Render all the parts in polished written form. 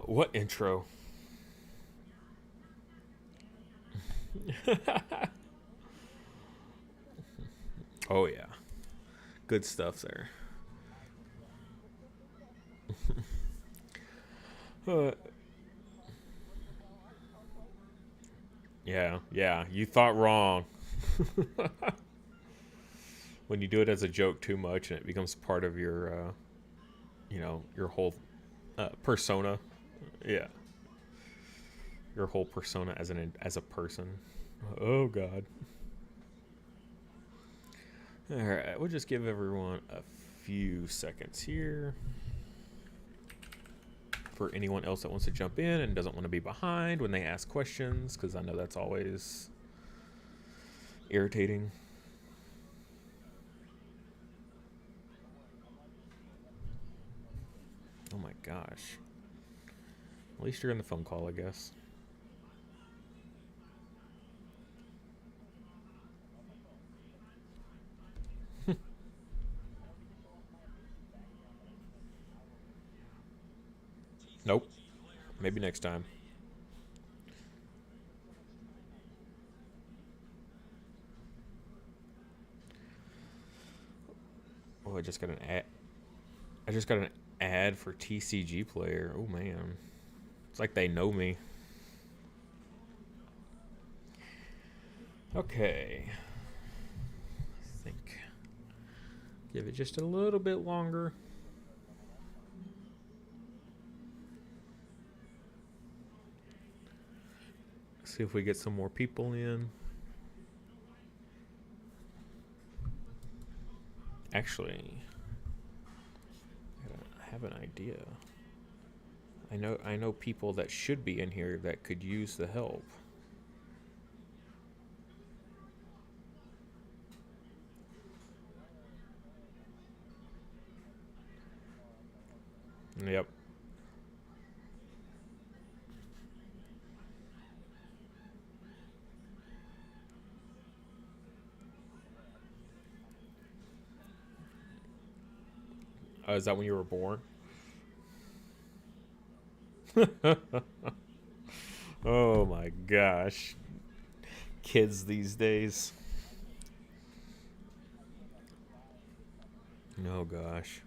What intro? Oh yeah, good stuff there. Uh, yeah, yeah, you thought wrong. When you do it as a joke too much and it becomes part of your, your whole persona. Yeah, your whole persona as a person. Oh God. All right, we'll just give everyone a few seconds here for anyone else that wants to jump in and doesn't want to be behind when they ask questions, because I know that's always irritating. Oh my gosh. At least you're in the phone call, I guess. Nope. Maybe next time. Oh, I just got an ad. I just got an ad for TCG player. Oh man. It's like they know me. Okay. I think. Give it just a little bit longer. See if we get some more people in. Actually, I have an idea. I know people that should be in here that could use the help. Yep. Is that when you were born? Oh my gosh. Kids these days. Oh gosh.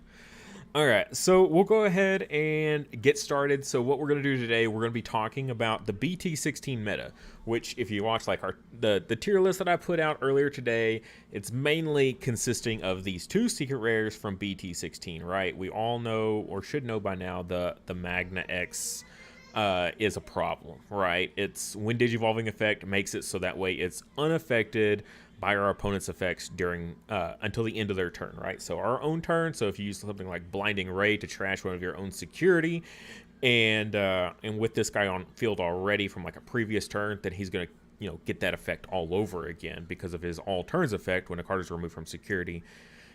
All right, so we'll go ahead and get started. So what we're going to do today, we're going to be talking about the BT16 meta, which if you watch like the tier list that I put out earlier today, it's mainly consisting of these two secret rares from BT16, right? We all know or should know by now the Magna X is a problem, right? It's when Digivolving effect makes it so that way it's unaffected by our opponent's effects during until the end of their turn, right? So our own turn. So if you use something like Blinding Ray to trash one of your own security, and with this guy on field already from like a previous turn, then he's gonna get that effect all over again because of his all turns effect. When a card is removed from security,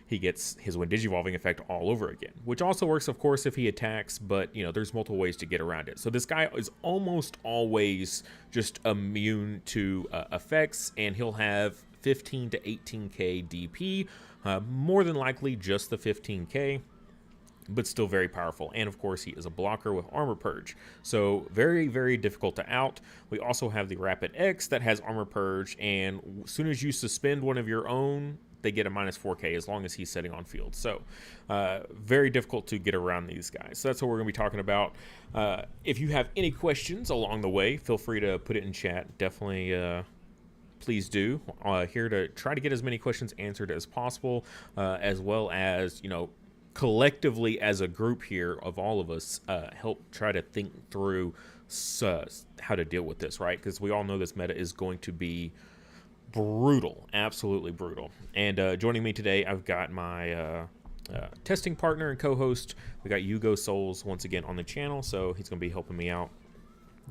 he gets his when Digivolving effect all over again, which also works, of course, if he attacks, but, there's multiple ways to get around it. So this guy is almost always just immune to effects, and he'll have 15 to 18k DP, more than likely just the 15k, but still very powerful. And of course, he is a blocker with Armor Purge, so very, very difficult to out. We also have the Rapid X that has Armor Purge, and as soon as you suspend one of your own, they get a minus 4k as long as he's sitting on field. So very difficult to get around these guys. So that's what we're going to be talking about. If you have any questions along the way, feel free to put it in chat. Definitely please do. Here to try to get as many questions answered as possible, as well as, collectively as a group here of all of us, help try to think through how to deal with this, right? Because we all know this meta is going to be brutal, absolutely brutal. And joining me today, I've got my testing partner and co-host. We got Hugo Souls once again on the channel, so he's going to be helping me out.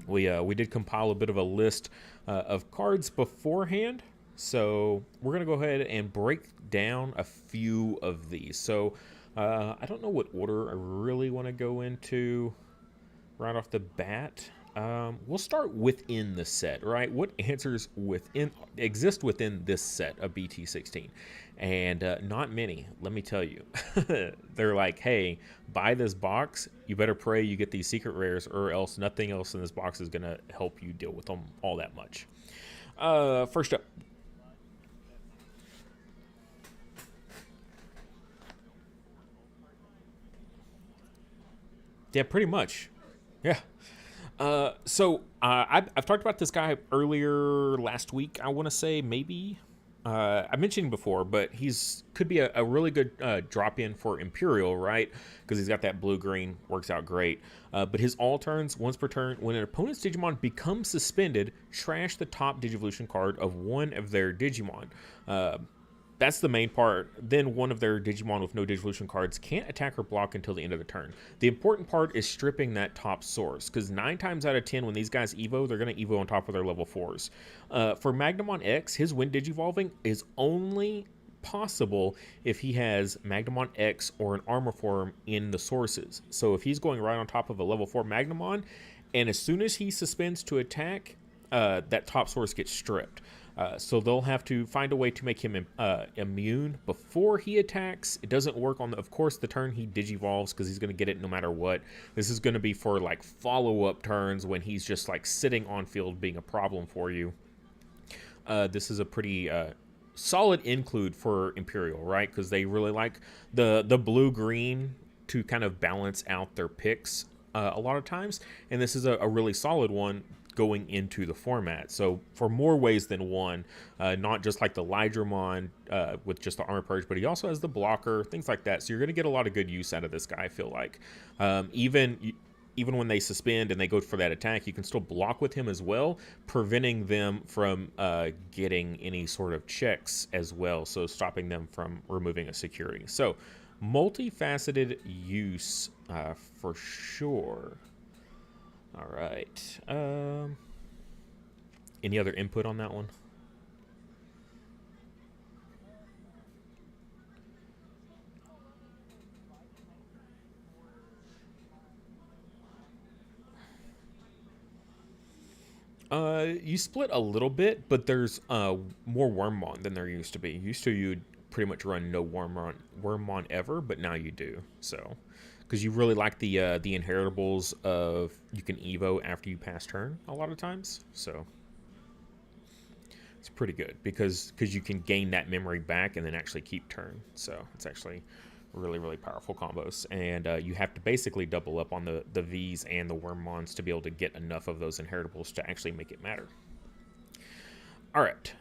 We did compile a bit of a list of cards beforehand, so we're going to go ahead and break down a few of these. So I don't know what order I really want to go into right off the bat. We'll start within the set, right? What answers exist within this set of BT16? And not many, let me tell you. They're like, hey, buy this box. You better pray you get these secret rares, or else nothing else in this box is going to help you deal with them all that much. First up. Yeah, pretty much. Yeah. I've talked about this guy earlier last week. I want to say maybe I mentioned him before, but could be a really good drop in for Imperial, right? Because he's got that blue green, works out great. But his all turns, once per turn, when an opponent's Digimon becomes suspended, trash the top Digivolution card of one of their Digimon. That's the main part. Then one of their Digimon with no Digivolution cards can't attack or block until the end of the turn. The important part is stripping that top source, because 9 times out of 10 when these guys Evo, they're going to Evo on top of their level 4s. For Magnamon X, his Wind Digivolving is only possible if he has Magnamon X or an Armor form in the sources. So if he's going right on top of a level 4 Magnamon, and as soon as he suspends to attack, that top source gets stripped. So they'll have to find a way to make him immune before he attacks. It doesn't work on, of course, the turn he digivolves, because he's going to get it no matter what. This is going to be for like follow-up turns when he's just like sitting on field being a problem for you. This is a pretty solid include for Imperial, right? Because they really like the blue-green to kind of balance out their picks a lot of times. And this is a really solid one going into the format. So for more ways than one, not just like the WarGreymon with just the armor purge, but he also has the blocker, things like that. So you're going to get a lot of good use out of this guy, I feel like. Even when they suspend and they go for that attack, you can still block with him as well, preventing them from getting any sort of checks as well, so stopping them from removing a security. So multifaceted use for sure. All right. Any other input on that one? You split a little bit, but there's more Wormmon than there used to be. Used to you'd pretty much run no Wormmon ever, but now you do. So, because you really like the inheritables of you can Evo after you pass turn a lot of times. So it's pretty good because you can gain that memory back and then actually keep turn. So it's actually really, really powerful combos. And you have to basically double up on the Vs and the Wormmons to be able to get enough of those inheritables to actually make it matter. All right.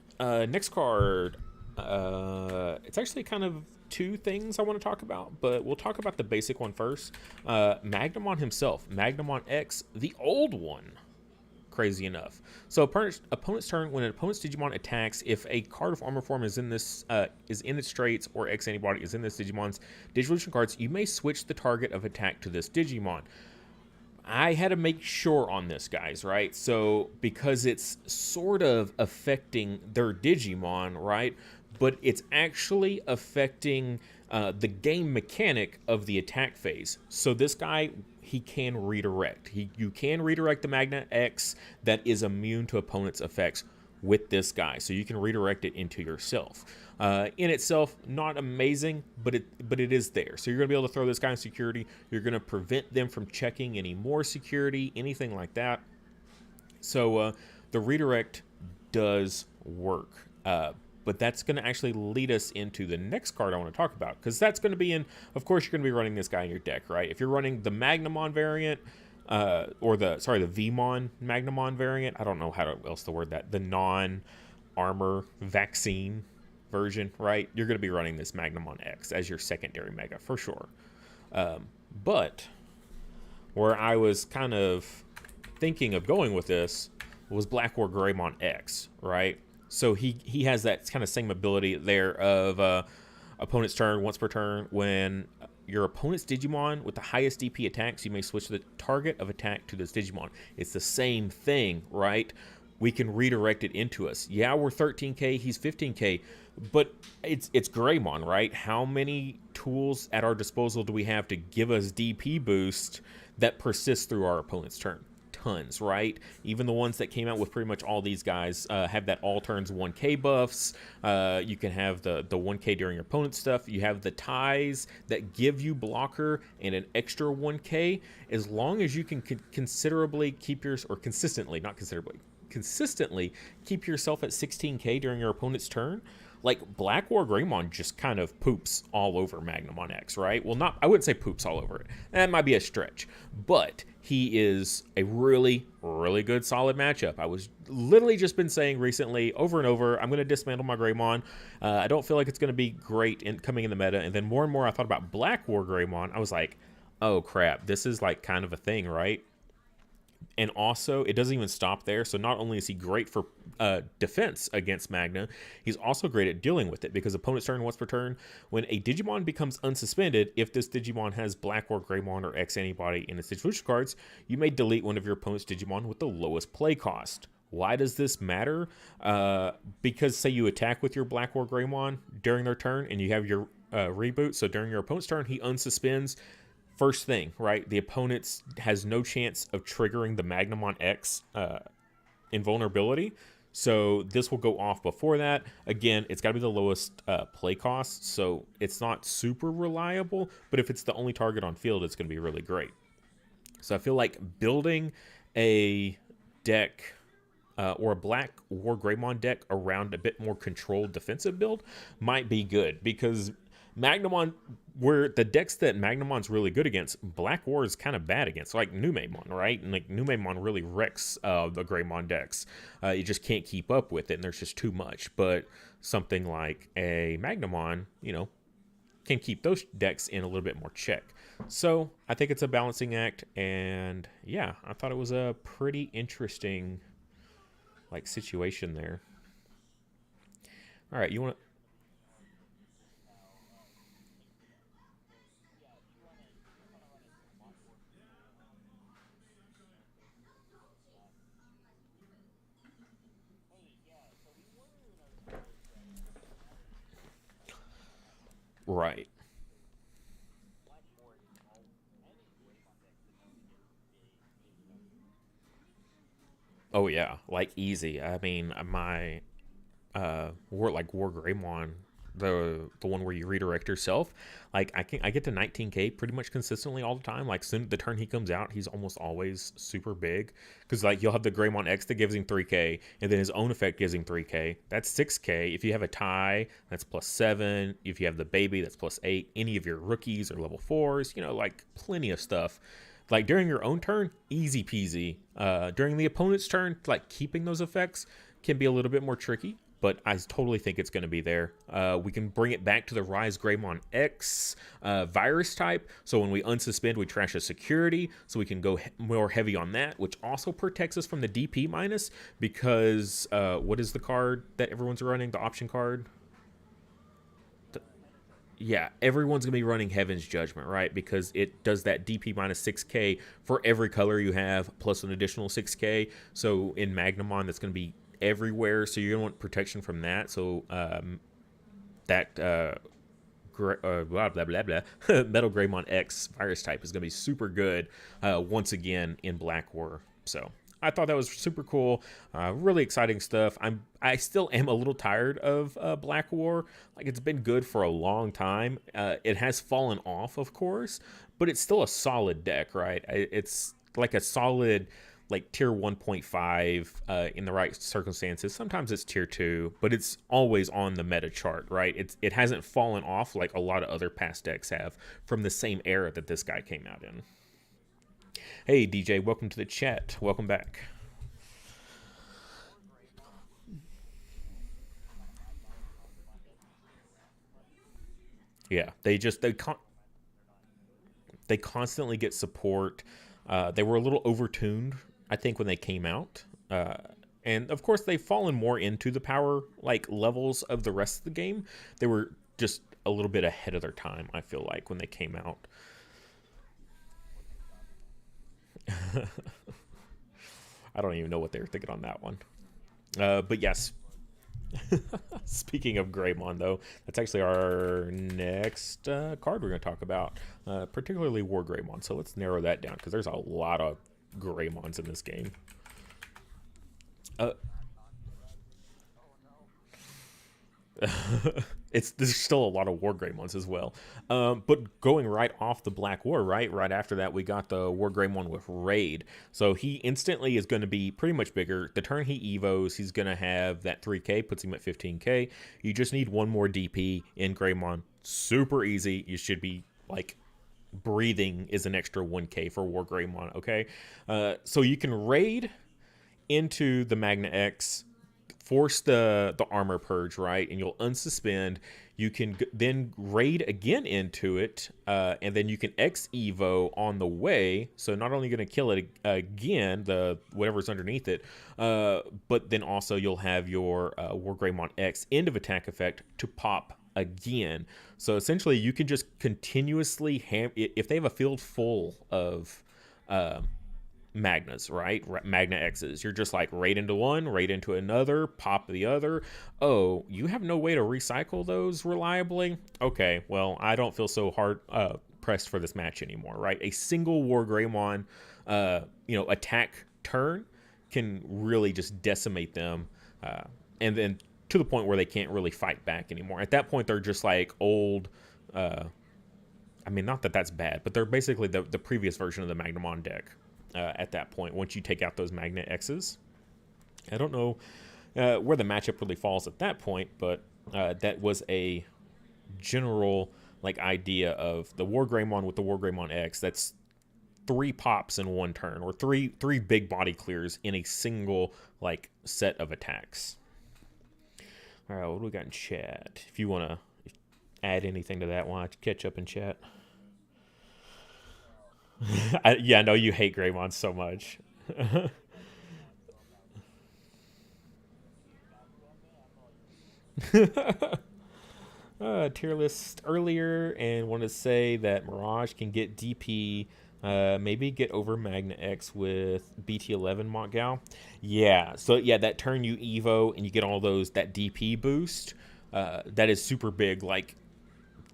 Next card. It's actually kind of 2 things I want to talk about, but we'll talk about the basic one first. Magnamon himself, Magnamon X, the old one. Crazy enough. So opponent's turn, when an opponent's Digimon attacks, if a card of armor form is in this is in its traits, or X antibody is in this Digimon's Digivolution cards, you may switch the target of attack to this Digimon. I had to make sure on this, guys, right? So because it's sort of affecting their Digimon, right? But it's actually affecting the game mechanic of the attack phase. So this guy, he can redirect. You can redirect the Magna X that is immune to opponent's effects with this guy. So you can redirect it into yourself. In itself, not amazing, but it is there. So you're going to be able to throw this guy in security. You're going to prevent them from checking any more security, anything like that. So the redirect does work. But that's going to actually lead us into the next card I want to talk about, because that's going to be in, of course, you're going to be running this guy in your deck, right? If you're running the Magnamon variant, or the Vmon Magnamon variant, I don't know how else to word that, the non-armor vaccine version, right? You're going to be running this Magnamon X as your secondary Mega, for sure. But where I was kind of thinking of going with this was Black WarGreymon X, right? So he has that kind of same ability there of opponent's turn, once per turn. When your opponent's Digimon with the highest DP attacks, you may switch the target of attack to this Digimon. It's the same thing, right? We can redirect it into us. Yeah, we're 13k, he's 15k, but it's Greymon, right? How many tools at our disposal do we have to give us DP boost that persists through our opponent's turn? tons, right? Even the ones that came out with pretty much all these guys have that all turns 1k buffs. You can have the 1k during your opponent's stuff. You have the ties that give you blocker and an extra 1k, as long as you can considerably keep yours, or consistently, not considerably, consistently keep yourself at 16k during your opponent's turn. Like, Black WarGreymon just kind of poops all over Magnamon X, right? Well, not, I wouldn't say poops all over it. That might be a stretch. But he is a really, really good solid matchup. I was literally just been saying recently, over and over, I'm going to dismantle my Greymon. I don't feel like it's going to be great in coming in the meta. And then more and more I thought about Black WarGreymon. I was like, oh crap, this is like kind of a thing, right? And also, it doesn't even stop there. So not only is he great for defense against Magna, he's also great at dealing with it, because opponent's turn once per turn, when a Digimon becomes unsuspended, if this Digimon has Black WarGreymon or X antibody in its distribution cards, you may delete one of your opponent's Digimon with the lowest play cost. Why does this matter? Because say you attack with your Black WarGreymon during their turn and you have your reboot, so during your opponent's turn, he unsuspends. First thing, right? The opponent has no chance of triggering the Magnamon X invulnerability. So this will go off before that. Again, it's got to be the lowest play cost, so it's not super reliable. But if it's the only target on field, it's going to be really great. So I feel like building a deck or a Black WarGreymon deck around a bit more controlled defensive build might be good, because Magnamon, where the decks that Magnamon's really good against, Black War is kind of bad against, like Numemon, right? And like Numemon really wrecks the Greymon decks. You just can't keep up with it, and there's just too much. But something like a Magnamon, you know, can keep those decks in a little bit more check. So I think it's a balancing act, and yeah, I thought it was a pretty interesting like situation there. All right, you want to... Right. Oh yeah, like easy. I mean, my WarGreymon, the one where you redirect yourself, like I get to 19k pretty much consistently all the time. Like, soon the turn he comes out, he's almost always super big, because like you'll have the Greymon X that gives him 3k, and then his own effect gives him 3k. That's 6k. If you have a tie, that's +7. If you have the baby, that's +8. Any of your rookies or level 4s, you know, like plenty of stuff. Like during your own turn, easy peasy. During the opponent's turn, like keeping those effects can be a little bit more tricky, but I totally think it's going to be there. We can bring it back to the Rise Greymon X virus type. So when we unsuspend, we trash a security. So we can go more heavy on that, which also protects us from the DP minus, because what is the card that everyone's running? The option card? Yeah, everyone's going to be running Heaven's Judgment, right? Because it does that DP minus 6k for every color you have, plus an additional 6k. So in Magnamon, that's going to be everywhere. So you're going to want protection from that. So that blah, blah, blah, blah. Metal Greymon X virus type is going to be super good once again in Black War. So I thought that was super cool. Really exciting stuff. I still am a little tired of Black War. Like, it's been good for a long time. It has fallen off, of course, but it's still a solid deck, right? It's like a solid like tier 1.5 in the right circumstances. Sometimes it's tier 2, but it's always on the meta chart, right? It hasn't fallen off like a lot of other past decks have from the same era that this guy came out in. Hey, DJ, welcome to the chat. Welcome back. Yeah, they constantly get support. They were a little overtuned, I think, when they came out. And of course, they've fallen more into the power like levels of the rest of the game. They were just a little bit ahead of their time, I feel like, when they came out. I don't even know what they were thinking on that one. But yes, speaking of Greymon, though, that's actually our next card we're going to talk about, particularly WarGreymon. So let's narrow that down, because there's a lot of Greymons in this game. There's still a lot of WarGreymons as well. But going right off the Black War, right after that, we got the WarGreymon with Raid. So he instantly is going to be pretty much bigger. The turn he evos, he's going to have that 3k, puts him at 15k. You just need one more DP in Greymon. Super easy. You should be like breathing is an extra 1k for WarGreymon. Okay, so you can Raid into the Magna X, force the armor purge, right, and you'll unsuspend. You can then Raid again into it, and then you can X Evo on the way. So not only going to kill it again, the whatever's underneath it, but then also you'll have your WarGreymon X end of attack effect to pop again. So essentially, you can just continuously if they have a field full of Magnas, right? Magna X's. You're just like raid into one, raid into another, pop the other. Oh, you have no way to recycle those reliably? Okay, well, I don't feel so hard pressed for this match anymore, right? A single WarGreymon, attack turn can really just decimate them, and then to the point where they can't really fight back anymore. At that point, they're just like old. I mean, not that that's bad, but they're basically the previous version of the Magnamon deck. At that point, once you take out those Magna X's. I don't know where the matchup really falls at that point, but that was a general idea of the WarGreymon with the WarGreymon X. That's 3 pops in one turn, or three big body clears in a single set of attacks. All right, what do we got in chat? If you want to add anything to that, why catch up in chat? I know you hate Greymon so much. Tier list earlier, and want to say that Mirage can get DP, maybe get over Magna X with BT11 MirageGaogamon. Yeah, so yeah, that turn you Evo and you get all that DP boost. That is super big.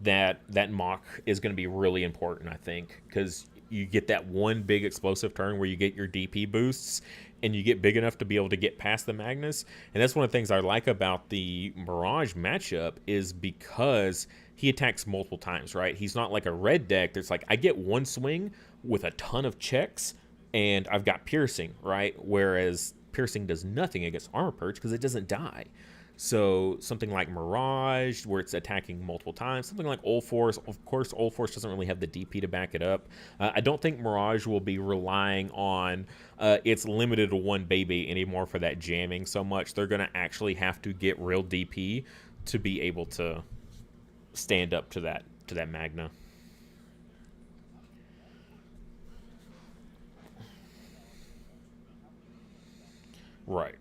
That Mach is going to be really important, I think, because you get that one big explosive turn where you get your DP boosts and you get big enough to be able to get past the Magnus. And that's one of the things I like about the Mirage matchup, is because he attacks multiple times, right? He's not like a red deck that's like, I get one swing with a ton of checks and I've got Piercing, right? Whereas Piercing does nothing against Armor Purge because it doesn't die. So something like Mirage, where it's attacking multiple times, something like Old Force. Of course, Old Force doesn't really have the DP to back it up. I don't think Mirage will be relying on its limited to one baby anymore for that jamming so much. They're going to actually have to get real DP to be able to stand up to that Magna. Right.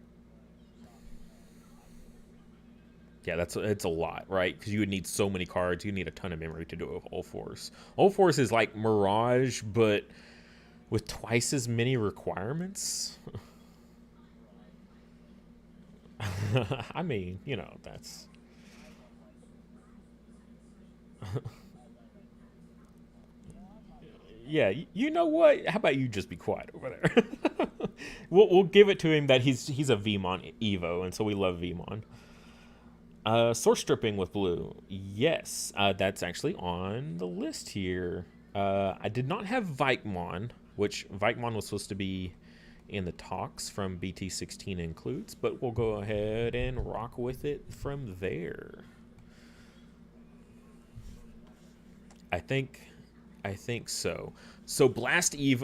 Yeah, it's a lot, right? Because you would need so many cards. You need a ton of memory to do it with Old Force. Old Force is like Mirage, but with twice as many requirements. I mean, that's... Yeah, you know what? How about you just be quiet over there? We'll give it to him that he's a Vmon Evo, and so we love Vmon. Source stripping with blue. Yes, that's actually on the list here. I did not have Vikemon, which Vikemon was supposed to be in the talks from BT16 includes, but we'll go ahead and rock with it from there. I think so. So Blast Eve...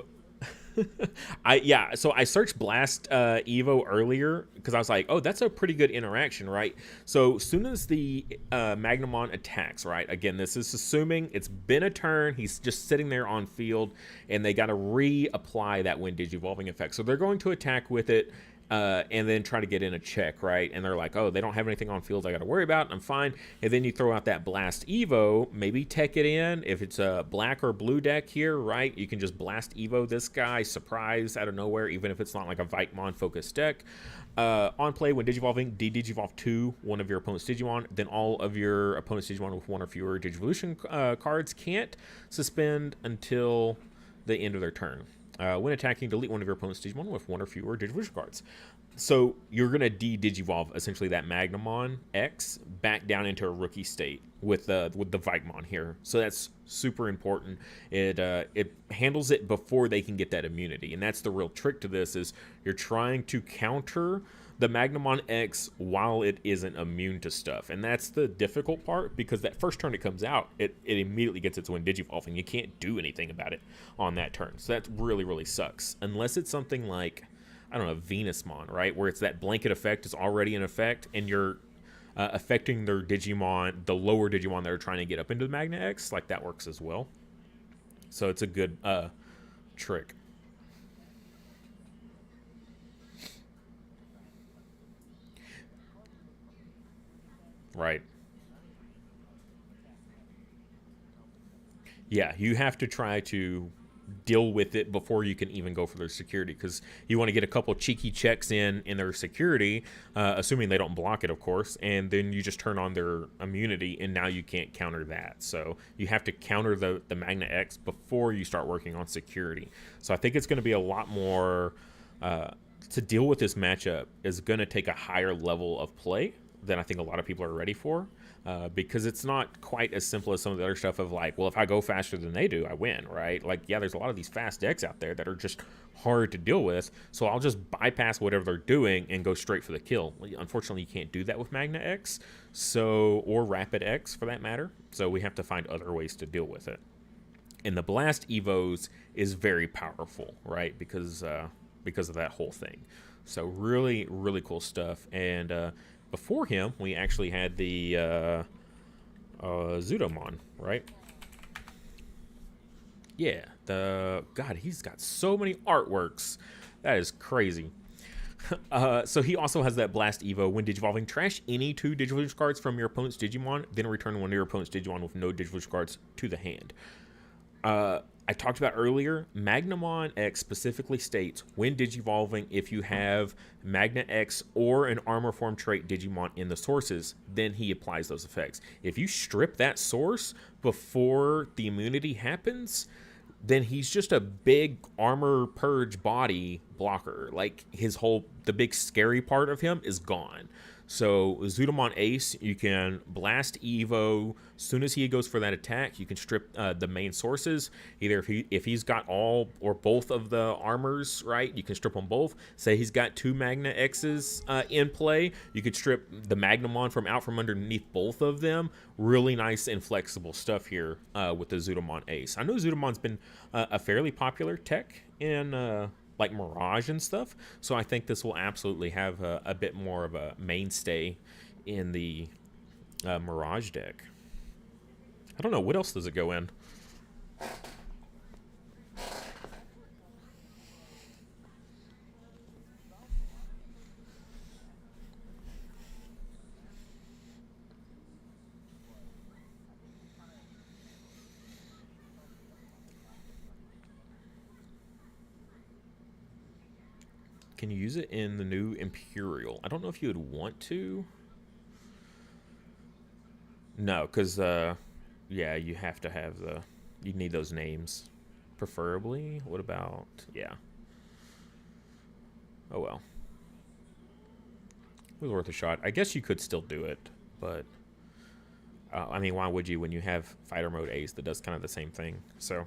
So I searched Blast Evo earlier because I was like, oh, that's a pretty good interaction, right? So as soon as the Magnamon attacks, right? Again, this is assuming it's been a turn. He's just sitting there on field, and they got to reapply that Wind Digivolving effect. So they're going to attack with it. And then try to get in a check, right? And they're like, oh, they don't have anything on field I got to worry about. I'm fine. And then you throw out that Blast Evo, maybe tech it in. If it's a black or blue deck here, right, you can just Blast Evo this guy, surprise, out of nowhere, even if it's not like a Vikemon-focused deck. On play, when Digivolving, Digivolve 2, one of your opponent's Digimon. Then all of your opponent's Digimon with one or fewer Digivolution cards can't suspend until the end of their turn. When attacking, delete one of your opponent's Digimon with one or fewer Digivolution cards. So you're gonna de-Digivolve essentially that Magnamon X back down into a rookie state with the Vigmon here. So that's super important. It handles it before they can get that immunity, and that's the real trick to this. Is you're trying to counter the Magnamon X while it isn't immune to stuff, and that's the difficult part, because that first turn it comes out, it immediately gets its Wind Digivolve, and you can't do anything about it on that turn. So that really sucks, unless it's something like, I don't know, Venusmon, right, where it's that blanket effect is already in effect, and you're affecting their Digimon, the lower Digimon that are trying to get up into the Magna X. Like, that works as well. So it's a good trick. Right. Yeah, you have to try to deal with it before you can even go for their security, because you want to get a couple cheeky checks in their security, assuming they don't block it, of course, and then you just turn on their immunity, and now you can't counter that. So you have to counter the Magna X before you start working on security. So I think it's going to be a lot more to deal with this matchup is going to take a higher level of play than I think a lot of people are ready for. Because it's not quite as simple as some of the other stuff of like, well, if I go faster than they do, I win, right? Like, yeah, there's a lot of these fast decks out there that are just hard to deal with, so I'll just bypass whatever they're doing and go straight for the kill. Unfortunately, you can't do that with Magna X, or Rapid X for that matter, so we have to find other ways to deal with it. And the Blast Evos is very powerful, right? Because of that whole thing. So really cool stuff. And before him, we actually had the Zudomon, right? Yeah, God, he's got so many artworks. That is crazy. So he also has that Blast Evo. When Digivolving, trash any 2 Digivolution cards from your opponent's Digimon, then return one of your opponent's Digimon with no Digivolution cards to the hand. I talked about earlier, Magnamon X specifically states when Digivolving, if you have Magna X or an Armor Form trait Digimon in the sources, then he applies those effects. If you strip that source before the immunity happens, then he's just a big armor purge body blocker. Like, the big scary part of him is gone. So Zudomon Ace, you can Blast Evo. As soon as he goes for that attack, you can strip the main sources. Either if he's got all or both of the armors, right, you can strip them both. Say he's got 2 Magna X's in play, you could strip the Magnamon from underneath both of them. Really nice and flexible stuff here with the Zudomon Ace. I know Zudomon's been a fairly popular tech in like Mirage and stuff, so I think this will absolutely have a bit more of a mainstay in the Mirage deck. I don't know, what else does it go in? Can you use it in the new Imperial? I don't know if you would want to. No, because, yeah, you have to have you need those names, preferably. What about, yeah. Oh, well. It was worth a shot. I guess you could still do it, but, I mean, why would you when you have Fighter Mode Ace that does kind of the same thing? So,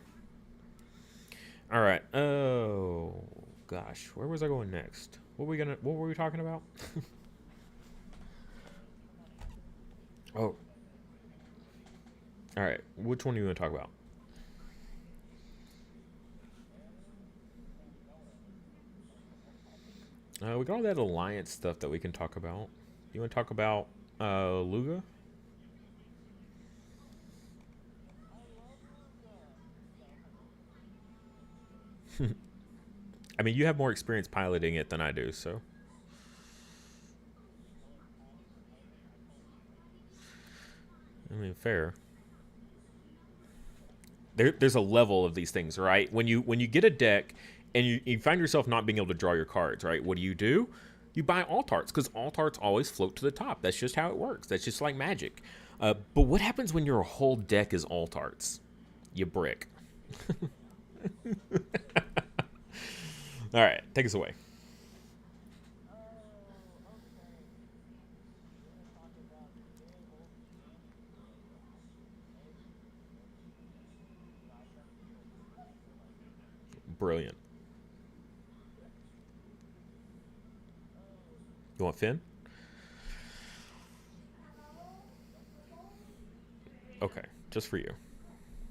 all right. Oh, gosh, where was I going next? What were we talking about? Oh, all right. Which one do you want to talk about? We got all that alliance stuff that we can talk about. You want to talk about Luga? I mean, you have more experience piloting it than I do, so. I mean, fair. There's a level of these things, right? When you get a deck and you find yourself not being able to draw your cards, right? What do? You buy alt arts, because alt arts always float to the top. That's just how it works. That's just like Magic. But what happens when your whole deck is alt arts? You brick. All right, take us away. Brilliant. You want Finn? Okay, just for you.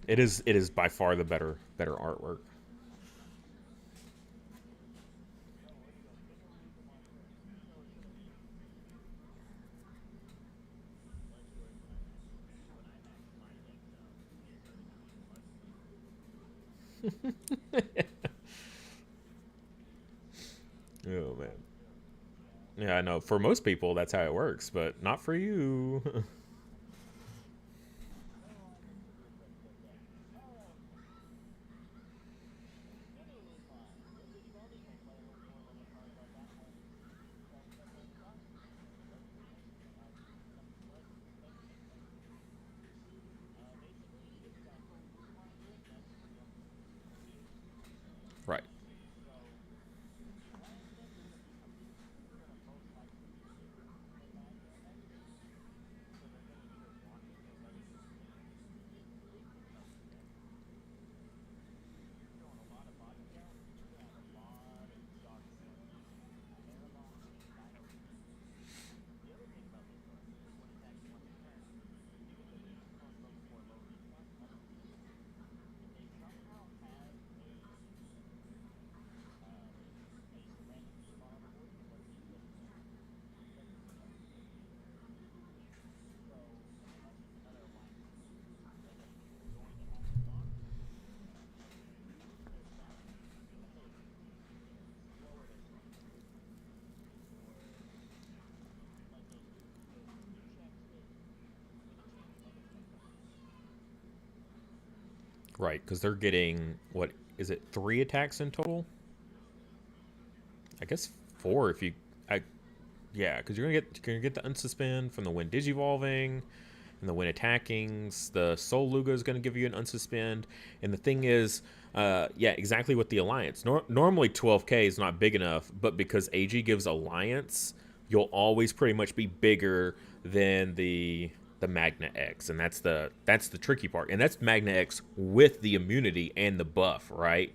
It is by far the better artwork. Oh man. Yeah, I know. For most people, that's how it works, but not for you. Right. Right, because they're getting what is it? 3 attacks in total? I guess 4 if you. I Yeah, because you're gonna get the unsuspend from the wind digivolving, and the wind attackings. The Soul Luga is gonna give you an unsuspend, and the thing is, yeah, exactly with the alliance. Normally 12k is not big enough, but because AG gives alliance, you'll always pretty much be bigger than the Magna X, and that's the tricky part, and that's Magna X with the immunity and the buff, right?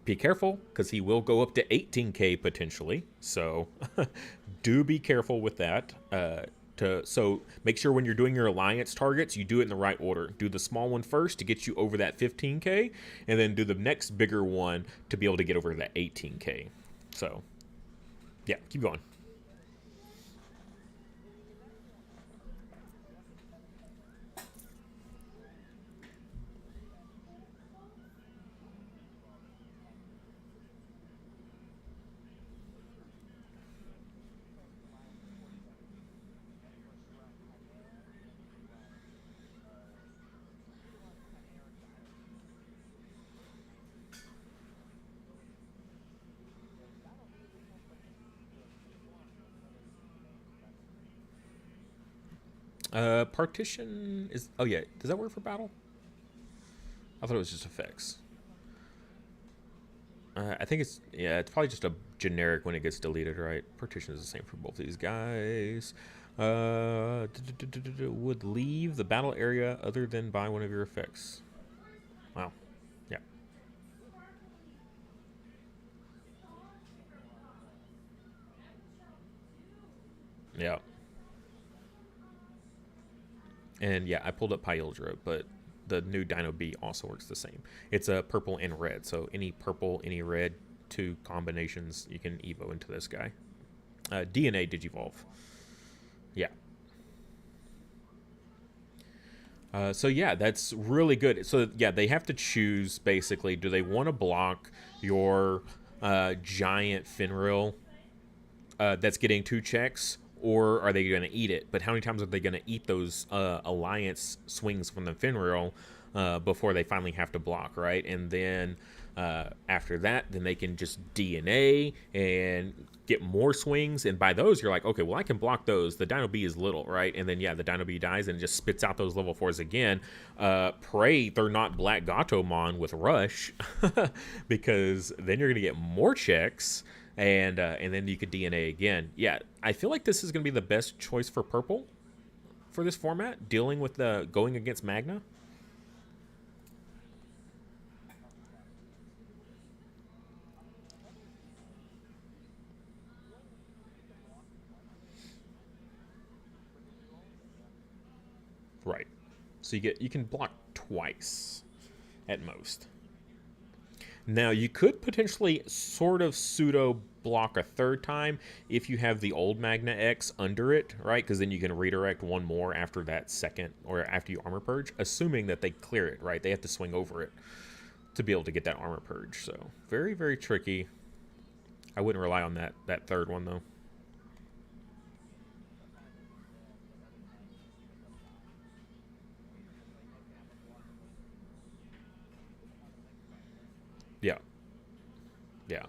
Be careful because he will go up to 18k potentially, so do be careful with that. So make sure when you're doing your alliance targets, you do it in the right order. Do the small one first to get you over that 15k, and then do the next bigger one to be able to get over that 18k. So yeah, keep going. Partition is. Oh yeah, does that work for battle? I thought it was just effects. I think it's, yeah, it's probably just a generic when it gets deleted, right? Partition is the same for both these guys. Would leave the battle area other than by one of your effects. Wow. Yeah. Yeah. And yeah, I pulled up Pyldra, but the new Dino B also works the same. It's a purple and red, so any purple, any red, two combinations you can evo into this guy. DNA Digivolve. Yeah. So yeah, that's really good. So yeah, they have to choose basically. Do they want to block your giant Finril that's getting 2 checks, or are they going to eat it? But how many times are they going to eat those alliance swings from the Finril before they finally have to block, right? And then after that, then they can just DNA and get more swings. And by those, you're like, okay, well, I can block those. The Dino B is little, right? And then, yeah, the Dino B dies and it just spits out those level 4s again. Pray they're not Black Gatomon with Rush, because then you're going to get more checks. And then you could DNA again. Yeah, I feel like this is going to be the best choice for purple for this format, dealing with the going against Magna. Right. So you can block twice at most. Now you could potentially sort of pseudo block a third time if you have the old Magna X under it, right? Because then you can redirect one more after that second, or after you armor purge, assuming that they clear it, right? They have to swing over it to be able to get that armor purge. So very, very tricky. I wouldn't rely on that third one though. Yeah. Yeah.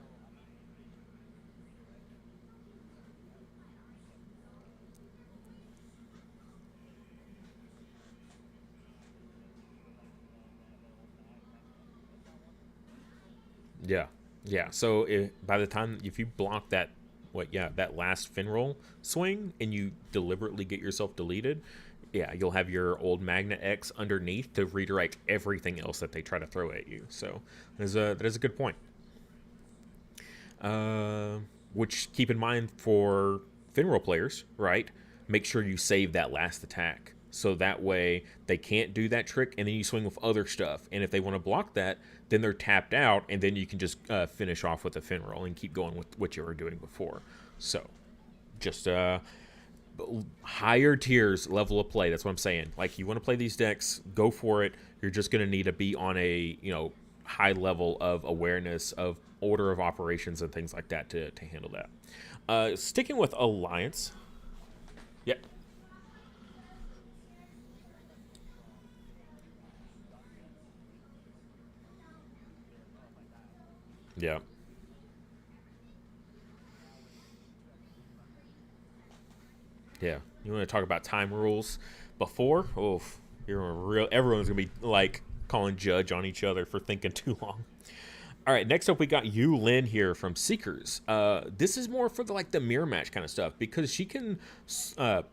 Yeah. Yeah. So by the time, if you block that, that last fin roll swing and you deliberately get yourself deleted, yeah, you'll have your old Magna X underneath to redirect everything else that they try to throw at you. So that is a good point. Uh, which, keep in mind for Finroll players, right? Make sure you save that last attack. So that way they can't do that trick, and then you swing with other stuff. And if they want to block that, then they're tapped out, and then you can just finish off with a Finroll and keep going with what you were doing before. So just higher tiers level of play. That's what I'm saying. Like, you want to play these decks, go for it. You're just going to need to be on a high level of awareness of order of operations and things like that to handle that. Sticking with Alliance. Yeah. Yeah. Yeah. You want to talk about time rules before? Oh, everyone's gonna be like calling judge on each other for thinking too long. All right, next up we got Yu Lin here from Seekers. This is more for the mirror match kind of stuff, because she can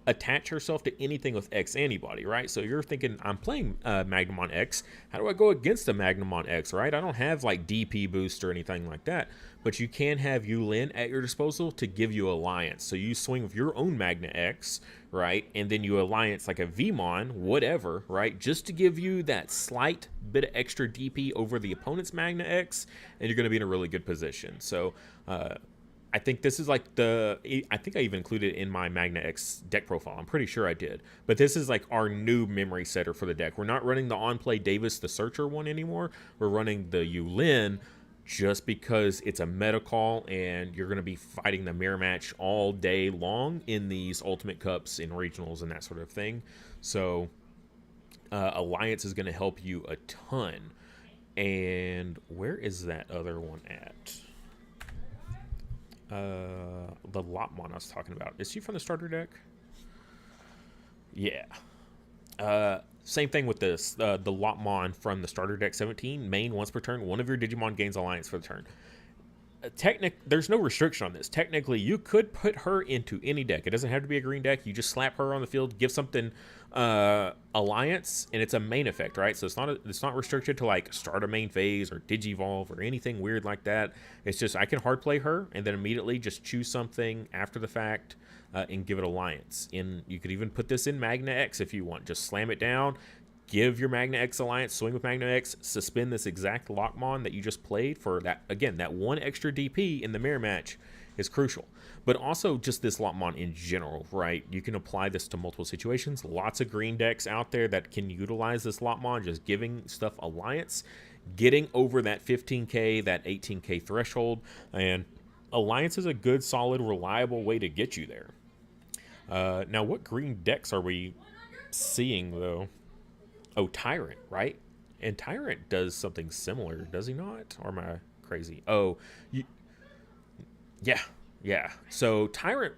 attach herself to anything with X antibody, right? So you're thinking, I'm playing Magnamon X. How do I go against the Magnamon X, right? I don't have like DP boost or anything like that, but you can have Yu Lin at your disposal to give you alliance. So you swing with your own Magna X, right? And then you alliance like a Vmon, whatever, right? Just to give you that slight bit of extra DP over the opponent's Magna X, and you're going to be in a really good position. So I think this is like I think I even included it in my Magna X deck profile. I'm pretty sure I did. But this is like our new memory setter for the deck. We're not running the on-play Davis the Searcher one anymore. We're running the Yu Lin, just because it's a meta call, and you're going to be fighting the mirror match all day long in these Ultimate Cups, in regionals, and that sort of thing. So Alliance is going to help you a ton. And where is that other one at? The Lopmon I was talking about. Is she from the starter deck? Yeah. Same thing with this. The Lopmon from the starter deck 17. Main once per turn. One of your Digimon gains alliance for the turn. There's no restriction on this. Technically, you could put her into any deck. It doesn't have to be a green deck. You just slap her on the field, give something alliance, and it's a main effect, right? So it's not restricted to like start a main phase or digivolve or anything weird like that. It's just I can hard play her and then immediately just choose something after the fact and give it alliance. And you could even put this in Magna X if you want. Just slam it down. Give your Magna X alliance, swing with Magna X, suspend this exact Lockmon that you just played for that. Again, that one extra DP in the mirror match is crucial. But also just this Lockmon in general, right? You can apply this to multiple situations. Lots of green decks out there that can utilize this Lockmon, just giving stuff alliance, getting over that 15k, that 18k threshold. And alliance is a good, solid, reliable way to get you there. Now, what green decks are we seeing, though? Oh, Tyrant, right? And Tyrant does something similar, does he not? Or am I crazy? Oh, you, yeah, yeah. So Tyrant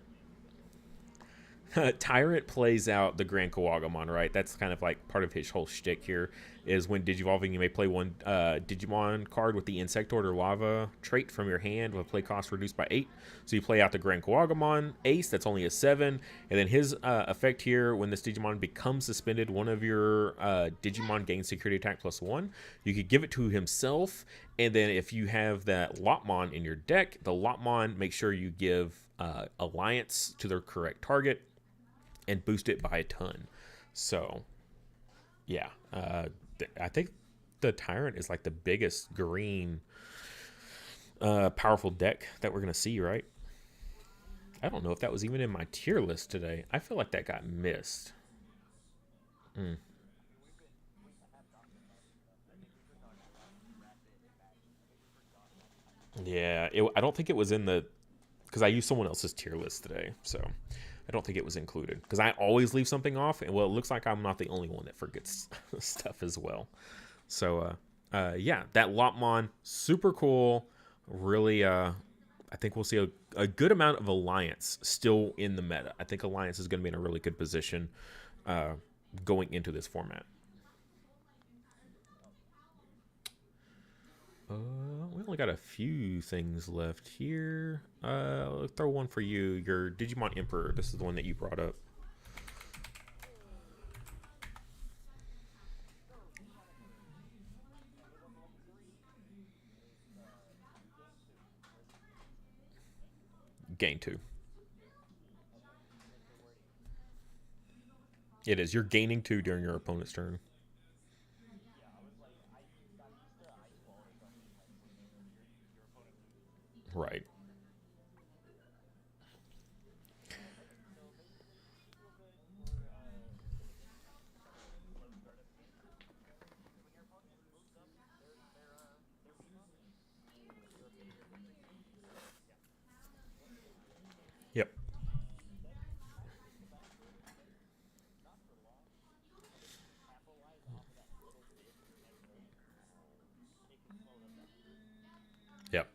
plays out the Grand Kawagamon, right? That's kind of like part of his whole shtick here. Is when Digivolving, you may play one Digimon card with the Insect Order Lava trait from your hand with play cost reduced by 8. So you play out the Grand Kawagamon Ace, that's only a 7. And then his effect here, when this Digimon becomes suspended, one of your Digimon gains security attack +1. You could give it to himself. And then if you have that Lotmon in your deck, the Lotmon, make sure you give Alliance to their correct target and boost it by a ton. So, yeah. I think the Tyrant is like the biggest green powerful deck that we're going to see, right? I don't know if that was even in my tier list today. I feel like that got missed. Yeah, I don't think it was in the... Because I used someone else's tier list today, so I don't think it was included. Because I always leave something off, and well, it looks like I'm not the only one that forgets stuff as well. So, yeah, that Lopmon, super cool. Really, I think we'll see a good amount of Alliance still in the meta. I think Alliance is going to be in a really good position going into this format. We only got a few things left here. I'll throw one for you. Your Digimon Emperor. This is the one that you brought up. Gain 2. It is. You're gaining 2 during your opponent's turn. Right. Yep. Yep.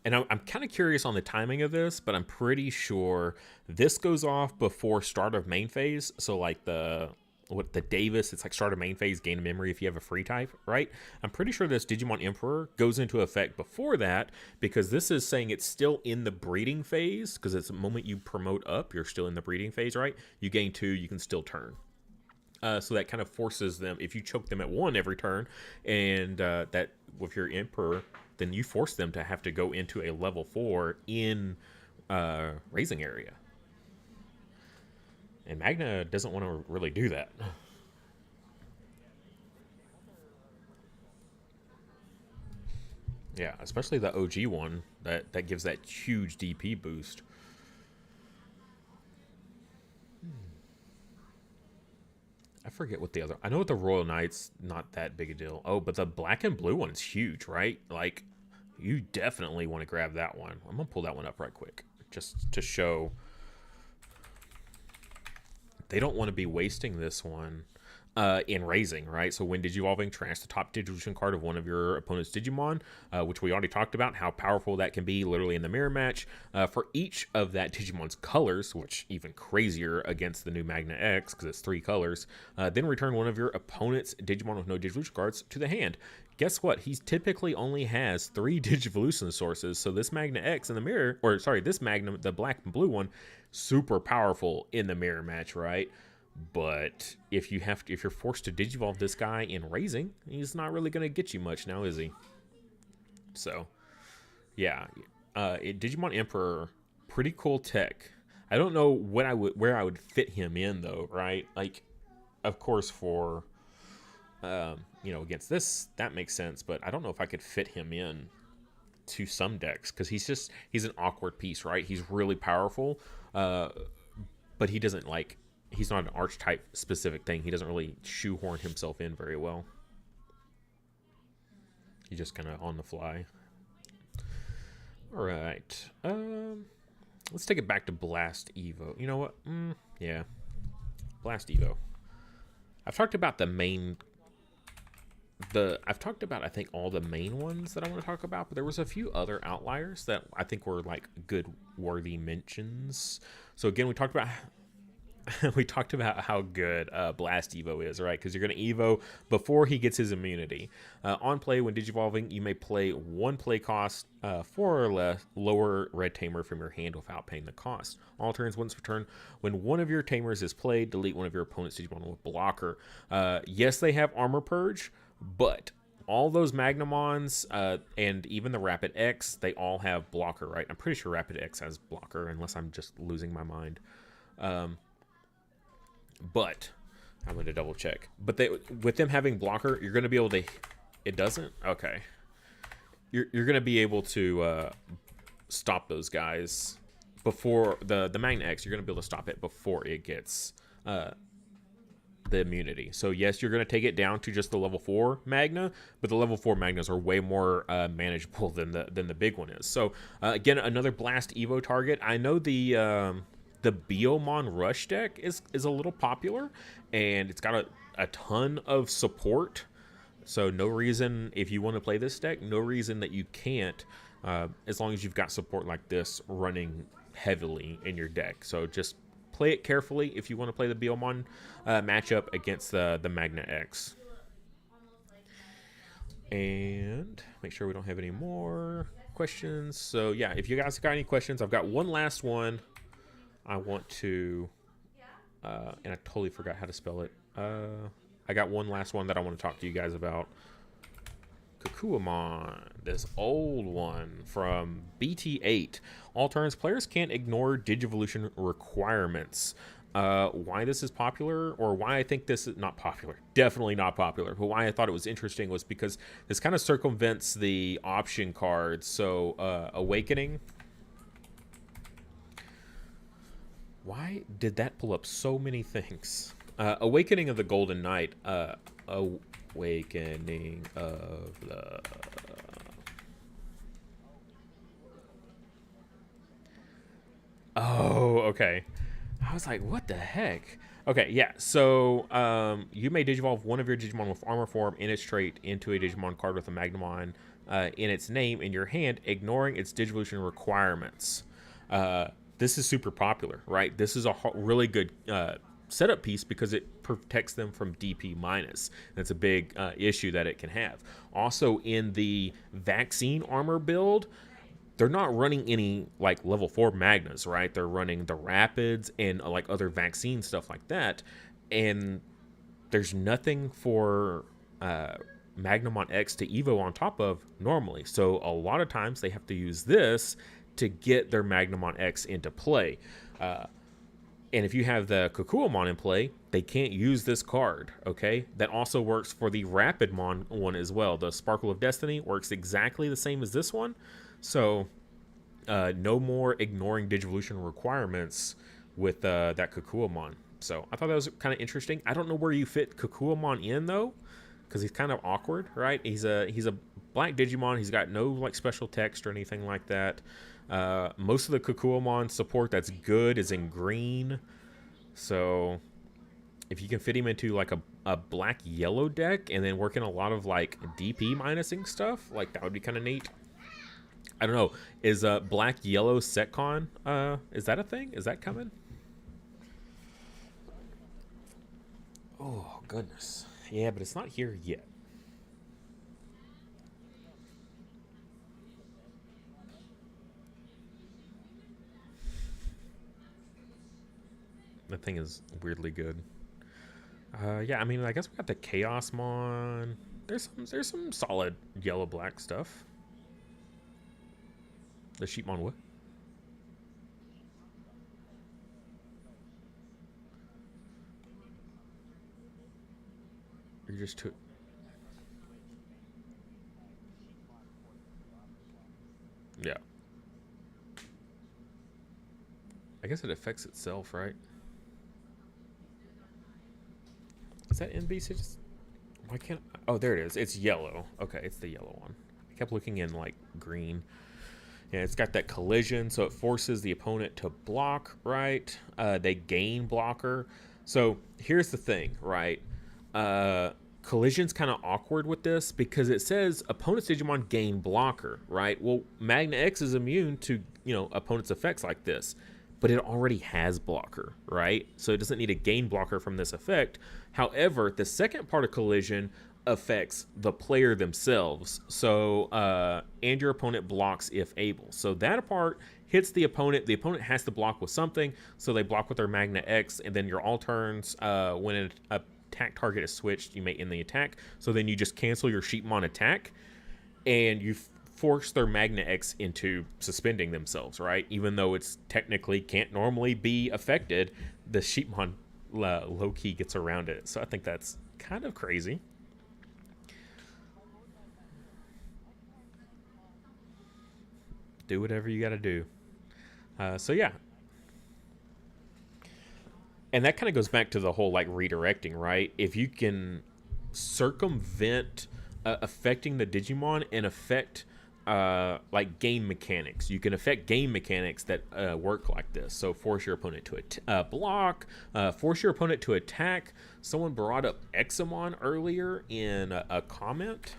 And I'm kind of curious on the timing of this, but I'm pretty sure this goes off before start of main phase. So like the Davis, it's like start of main phase, gain a memory if you have a free type, right? I'm pretty sure this Digimon Emperor goes into effect before that, because this is saying it's still in the breeding phase, because it's the moment you promote up, you're still in the breeding phase, right? You gain 2, you can still turn. So that kind of forces them, if you choke them at 1 every turn, and that with your Emperor, then you force them to have to go into a level 4 in raising area. And Magna doesn't want to really do that. Yeah, especially the OG one that gives that huge DP boost. I forget what the other... I know what the Royal Knight's not that big a deal. Oh, but the black and blue one's huge, right? Like, you definitely want to grab that one. I'm going to pull that one up right quick, just to show they don't want to be wasting this one in raising, right? So when Digivolving, trash the top Digivolution card of one of your opponent's Digimon, which we already talked about, how powerful that can be literally in the mirror match. For each of that Digimon's colors, which even crazier against the new Magna X, because it's 3 colors, then return one of your opponent's Digimon with no Digivolution cards to the hand. Guess what? He typically only has 3 Digivolution sources, so this Magna X in the mirror, or sorry, this Magnum, the black and blue one, super powerful in the mirror match, right? But if you're forced to Digivolve this guy in raising, he's not really going to get you much now, is he? So, yeah, Digimon Emperor, pretty cool tech. I don't know where I would fit him in though, right? Like, of course, for against this, that makes sense, but I don't know if I could fit him in to some decks, because he's an awkward piece, right? He's really powerful, but he doesn't like... He's not an archetype specific thing. He doesn't really shoehorn himself in very well. He's just kind of on the fly. All right. Let's take it back to Blast Evo. You know what? Yeah. Blast Evo. I've talked about the main... I've talked about, I think, all the main ones that I want to talk about, but there was a few other outliers that I think were like good worthy mentions. So again, we talked about we talked about how good Blast Evo is, right? Because you're going to Evo before he gets his immunity. On play, when Digivolving, you may play one play cost 4 or less lower red tamer from your hand without paying the cost. All turns once per turn. When one of your tamers is played, delete one of your opponent's Digimon with blocker. Yes, they have Armor Purge, but all those Magnamons and even the Rapid X, they all have blocker, right? I'm pretty sure Rapid X has blocker, unless I'm just losing my mind. But I'm going to double check. But with them having blocker, you're going to be able to... It doesn't? Okay. You're going to be able to stop those guys before... The Magna X, you're going to be able to stop it before it gets the immunity. So yes, you're going to take it down to just the level 4 Magna, but the level 4 Magnas are way more manageable than the big one is. So again, another Blast Evo target. I know the Biomon Rush deck is a little popular, and it's got a ton of support. So no reason, if you want to play this deck, no reason that you can't, as long as you've got support like this running heavily in your deck. So just play it carefully if you want to play the Biomon matchup against the Magna X. And make sure we don't have any more questions. So yeah, if you guys got any questions, I've got one last one. I want to, and I totally forgot how to spell it. I got one last one that I want to talk to you guys about. Kukuamon, this old one from BT8. All turns, players can't ignore Digivolution requirements. Why this is popular, or why I think this is not popular, definitely not popular, but why I thought it was interesting was because this kind of circumvents the option cards. So Awakening. Why did that pull up so many things? Awakening of the Golden Knight. Awakening of the... Oh, okay. I was like, what the heck? Okay, yeah, so you may Digivolve one of your Digimon with Armor Form in its trait into a Digimon card with a Magnamon in its name in your hand, ignoring its Digivolution requirements. This is super popular, right? This is a really good setup piece because it protects them from DP minus. That's a big issue that it can have. Also, in the vaccine armor build, they're not running any like level 4 Magnas, right? They're running the Rapids and like other vaccine stuff like that. And there's nothing for Magnamon X to Evo on top of normally. So a lot of times they have to use this to get their Magnamon X into play. And if you have the Kukuamon in play, they can't use this card, okay? That also works for the Rapidmon one as well. The Sparkle of Destiny works exactly the same as this one. So no more ignoring Digivolution requirements with that Kukuamon. So I thought that was kind of interesting. I don't know where you fit Kukuamon in, though, because he's kind of awkward, right? He's a black Digimon. He's got no like special text or anything like that. Most of the Kukuamon support that's good is in green. So if you can fit him into like a black-yellow deck and then work in a lot of like DP minusing stuff, like that would be kind of neat. I don't know. Is black-yellow Setcon, is that a thing? Is that coming? Oh, goodness. Yeah, but it's not here yet. That thing is weirdly good. Yeah, I mean, I guess we got the Chaosmon. There's some solid yellow-black stuff. The Sheepmon what? You're just too... Yeah. I guess it affects itself, right? Is that NBC? Why can't... Oh, there it is. It's yellow. Okay, it's the yellow one. I kept looking in, like, green. Yeah, it's got that collision, so it forces the opponent to block, right? They gain blocker. So here's the thing, right? Collision's kind of awkward with this because it says opponent's Digimon gain blocker, right? Well, Magna X is immune to, opponent's effects like this, but it already has blocker, right? So it doesn't need a gain blocker from this effect. However, the second part of collision affects the player themselves. So, and your opponent blocks if able. So that part hits the opponent. The opponent has to block with something. So they block with their Magna X, and then your all turns, when an attack target is switched, you may end the attack. So then you just cancel your Sheepmon attack, and you force their Magna X into suspending themselves, right? Even though it's technically can't normally be affected, the Sheepmon low-key gets around it. So I think that's kind of crazy. Do whatever you got to do. So yeah. And that kind of goes back to the whole like redirecting, right? If you can circumvent affecting the Digimon and affect like game mechanics, you can affect game mechanics that work like this. So force your opponent to block, force your opponent to attack. Someone brought up Examon earlier in a comment,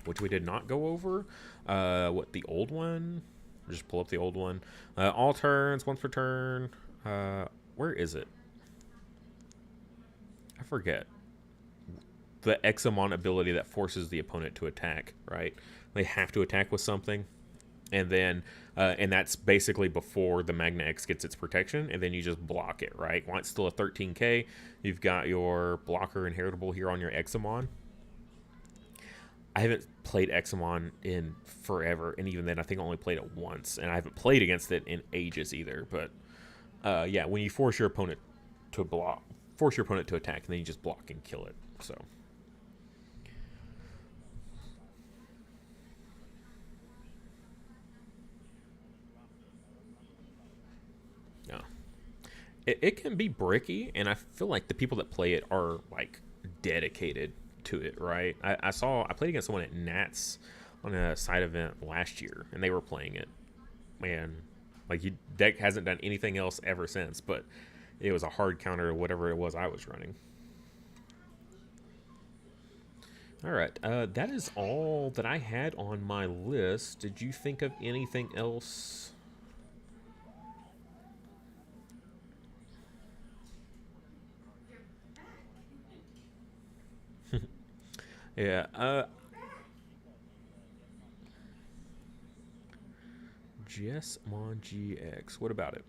which we did not go over. What, the old one? Just pull up the old one. All turns, once per turn. Where is it? I forget. The Examon ability that forces the opponent to attack, right? They have to attack with something. And then, and that's basically before the Magna X gets its protection, and then you just block it, right? While it's still a 13k, you've got your blocker inheritable here on your Examon. I haven't played Examon in forever, and even then I think I only played it once, and I haven't played against it in ages either. But yeah, when you force your opponent to block, force your opponent to attack, and then you just block and kill it. So yeah, it can be bricky, and I feel like the people that play it are like dedicated to it, right? I played against someone at Nats on a side event last year, and they were playing it. Man, like, deck hasn't done anything else ever since, but it was a hard counter to whatever it was I was running. All right, that is all that I had on my list. Did you think of anything else? Yeah, Jessmon GX. What about it?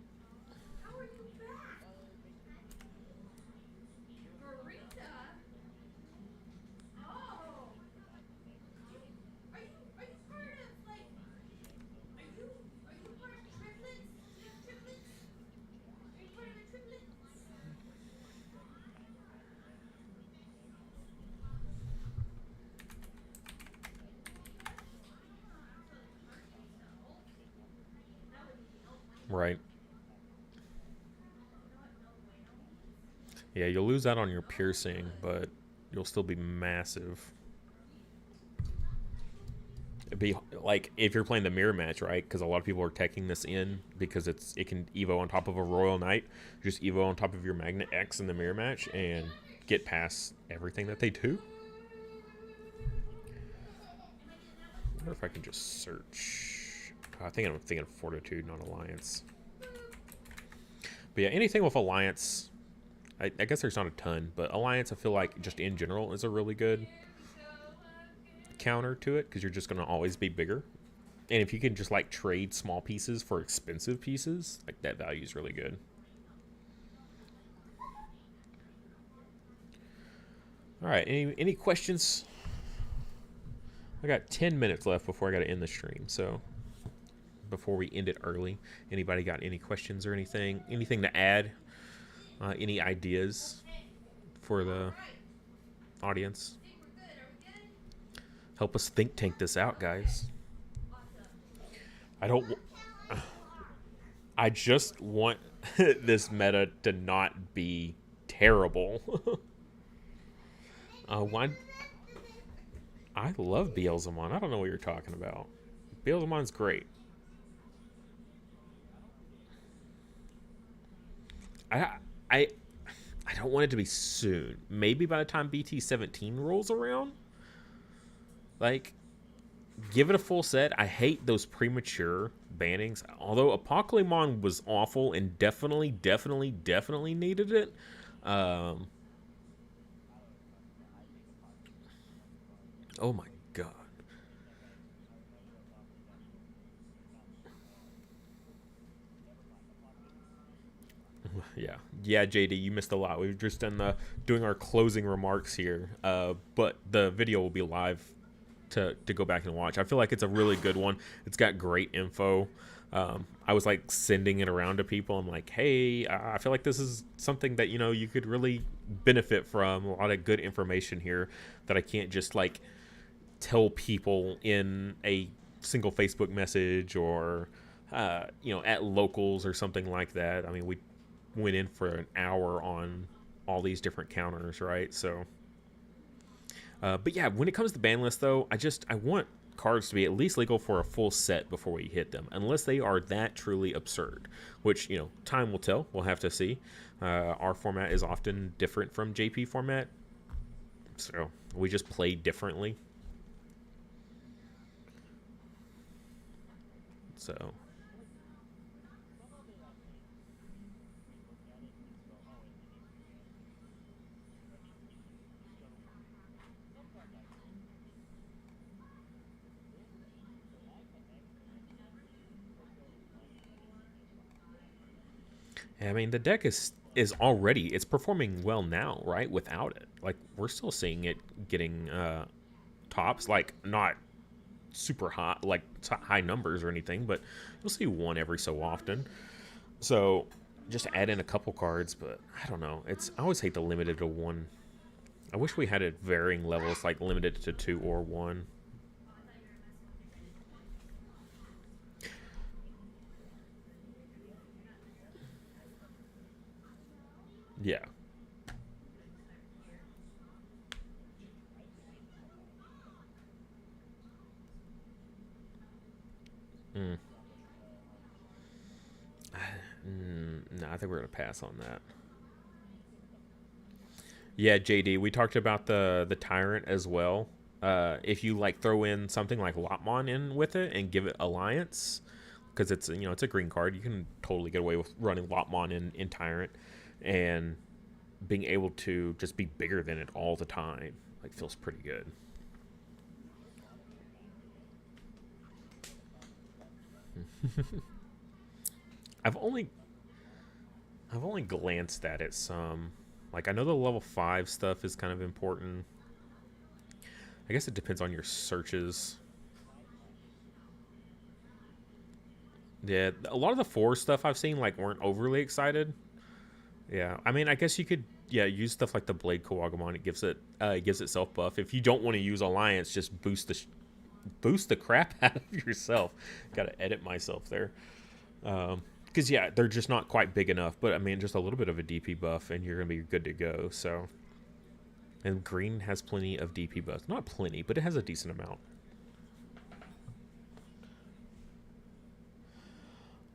Right. Yeah, you'll lose out on your piercing, but you'll still be massive. It'd be like if you're playing the mirror match, right? Because a lot of people are teching this in because it can Evo on top of a Royal Knight, just Evo on top of your Magna X in the mirror match and get past everything that they do. I wonder if I can just search. I think I'm thinking Fortitude, not Alliance. But yeah, anything with Alliance, I guess there's not a ton, but Alliance I feel like just in general is a really good counter to it because you're just going to always be bigger. And if you can just like trade small pieces for expensive pieces, like that value is really good. All right, any questions? I got 10 minutes left before I got to end the stream, so before we end it early, anybody got any questions or anything to add? Any ideas for the audience? Help us think tank this out, guys. I just want this meta to not be terrible. Why? I love Beelzemon. I don't know what you're talking about. Beelzemon's great. I I don't want it to be soon. Maybe by the time BT17 rolls around. Like, give it a full set. I hate those premature bannings. Although Apocalypse was awful and definitely needed it. Um, oh my god. Yeah, JD, you missed a lot. We've just done doing our closing remarks here, but the video will be live to go back and watch. I feel like it's a really good one. It's got great info. I was like sending it around to people. I'm like, hey, I feel like this is something that you could really benefit from. A lot of good information here that I can't just like tell people in a single Facebook message or at locals or something like that. I mean, we went in for an hour on all these different counters, right? So but yeah, when it comes to ban list though, I want cards to be at least legal for a full set before we hit them, unless they are that truly absurd, which time will tell. We'll have to see. Our format is often different from JP format, so we just play differently. So I mean, the deck is already, it's performing well now, right? Without it, like we're still seeing it getting tops, like not super hot, like high numbers or anything, but you'll see one every so often. So just add in a couple cards, but I don't know. I always hate the limited to one. I wish we had it varying levels, like limited to 2 or 1. Yeah. Mm. No, I think we're gonna pass on that. Yeah, JD, we talked about the tyrant as well. If you like throw in something like Lotmon in with it and give it alliance, because it's a green card, you can totally get away with running Lotmon in tyrant, and being able to just be bigger than it all the time, like, feels pretty good. I've only I've only glanced at it some. Like, I know the level 5 stuff is kind of important. I guess it depends on your searches. Yeah, a lot of the 4 stuff I've seen like weren't overly excited. Yeah, I mean, I guess you could use stuff like the Blade Kawagamon. It gives itself buff. If you don't want to use Alliance, just boost the crap out of yourself. Got to edit myself there. Because they're just not quite big enough. But I mean, just a little bit of a DP buff, and you're gonna be good to go. So, and green has plenty of DP buffs. Not plenty, but it has a decent amount.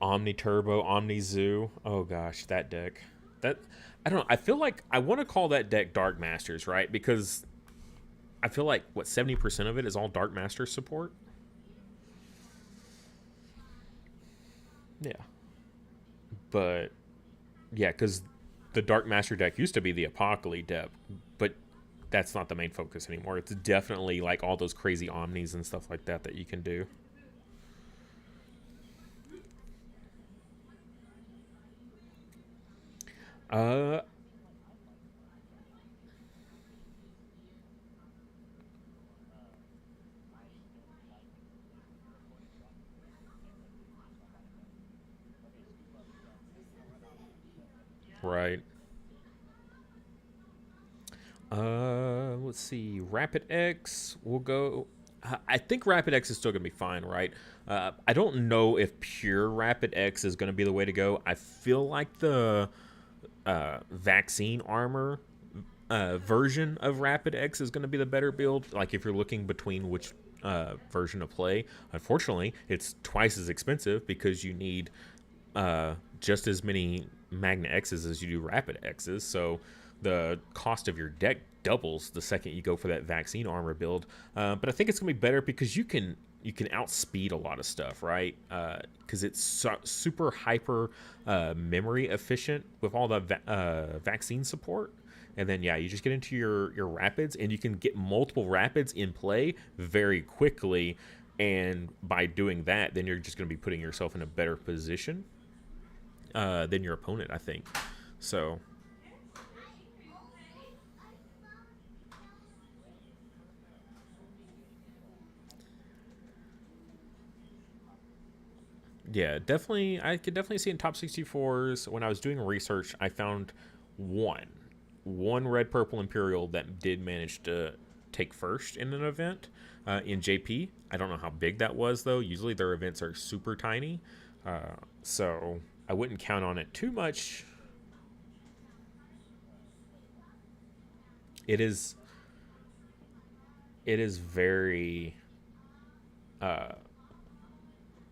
Omni Turbo, Omni Zoo. Oh gosh, that deck. That I don't know. I feel like I want to call that deck Dark Masters, right? Because I feel like 70% of it is all Dark Master support. Yeah, but yeah, because the Dark Master deck used to be the Apocalypse deck, but that's not the main focus anymore. It's definitely like all those crazy Omnis and stuff like that you can do. Uh, right. Let's see. Rapid X. We'll go. I think Rapid X is still gonna be fine, right? I don't know if pure Rapid X is gonna be the way to go. I feel like the vaccine armor version of Rapid X is going to be the better build. Like, if you're looking between which version to play, unfortunately, it's twice as expensive because you need just as many Magna X's as you do Rapid X's. So the cost of your deck doubles the second you go for that vaccine armor build. But I think it's gonna be better because you can outspeed a lot of stuff, right? Because it's super hyper memory efficient with all the vaccine support. And then yeah, you just get into your rapids, and you can get multiple rapids in play very quickly. And by doing that, then you're just going to be putting yourself in a better position than your opponent, I think. So yeah, definitely. I could definitely see in top 64s. When I was doing research, I found one, one red purple Imperial that did manage to take first in an event in JP. I don't know how big that was though. Usually their events are super tiny, so I wouldn't count on it too much. It is it is very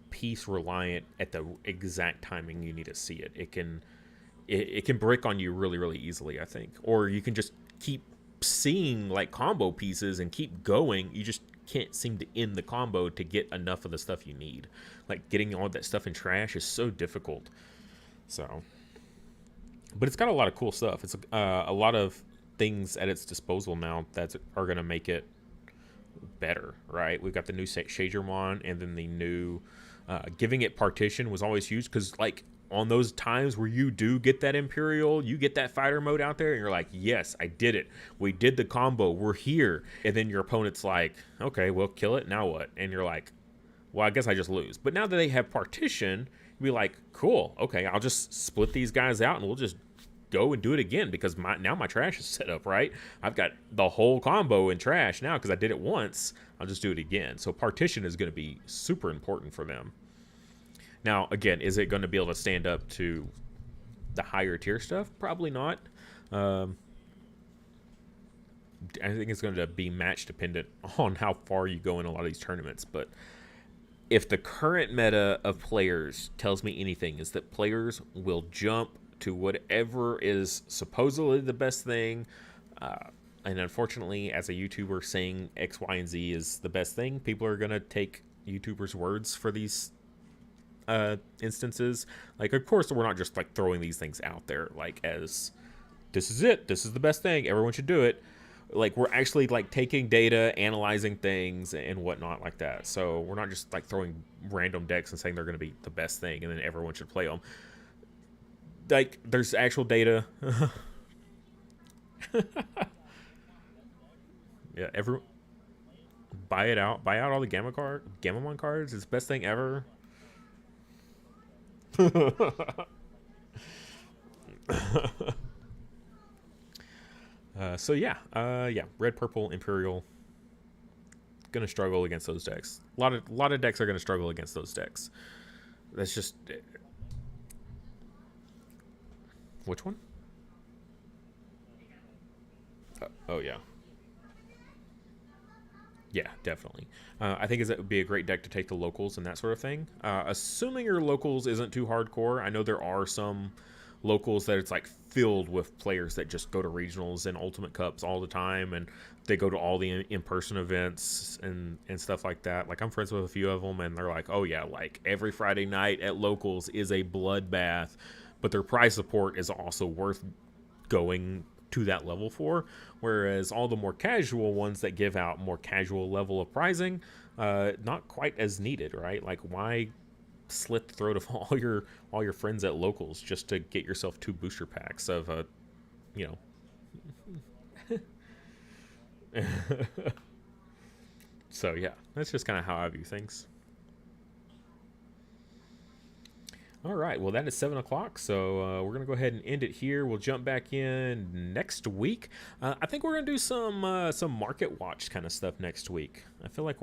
piece reliant at the exact timing you need to see it. It can break on you really easily, I think. Or you can just keep seeing like combo pieces and keep going. You just can't seem to end the combo to get enough of the stuff you need. Like getting all that stuff in trash is so difficult. So, but it's got a lot of cool stuff. It's a lot of things at its disposal now that are going to make it better, right? We've got the new Shagermon, and then the new giving it Partition was always huge because like on those times where you do get that Imperial, you get that fighter mode out there, and you're like, yes, I did it. We did the combo. We're here. And then your opponent's like, okay, well, kill it. Now what? And you're like, well, I guess I just lose. But now that they have Partition, you'll be like, cool, okay, I'll just split these guys out and we'll just go and do it again because now my trash is set up, right? I've got the whole combo in trash now because I did it once. I'll just do it again. So Partition is going to be super important for them. Now, again, is it going to be able to stand up to the higher tier stuff? Probably not. I think it's going to be match dependent on how far you go in a lot of these tournaments. But if the current meta of players tells me anything, is that players will jump to whatever is supposedly the best thing. And unfortunately, as a YouTuber saying X, Y, and Z is the best thing, people are going to take YouTubers' words for these instances. Like, of course, we're not just like throwing these things out there like as this is it, this is the best thing, everyone should do it. Like, we're actually like taking data, analyzing things and whatnot like that. So we're not just like throwing random decks and saying they're going to be the best thing and then everyone should play them. Like, there's actual data. Yeah, buy it out. Buy out all the Gamamon cards. It's the best thing ever. So yeah, red purple Imperial gonna struggle against those decks. A lot of decks are gonna struggle against those decks. That's just which one? Oh yeah. Yeah, definitely. I think it would be a great deck to take the locals and that sort of thing. Assuming your locals isn't too hardcore. I know there are some locals that it's like filled with players that just go to regionals and ultimate cups all the time, and they go to all the in-person events and stuff like that. Like, I'm friends with a few of them, and they're like, oh yeah, like every Friday night at locals is a bloodbath, but their prize support is also worth going to that level for, whereas all the more casual ones that give out more casual level of prizing, not quite as needed, right? Like, why slit the throat of all your friends at locals just to get yourself 2 booster packs of you know. So yeah, that's just kind of how I view things. All right, well, that is 7 o'clock, so we're going to go ahead and end it here. We'll jump back in next week. I think we're going to do some market watch kind of stuff next week. I feel like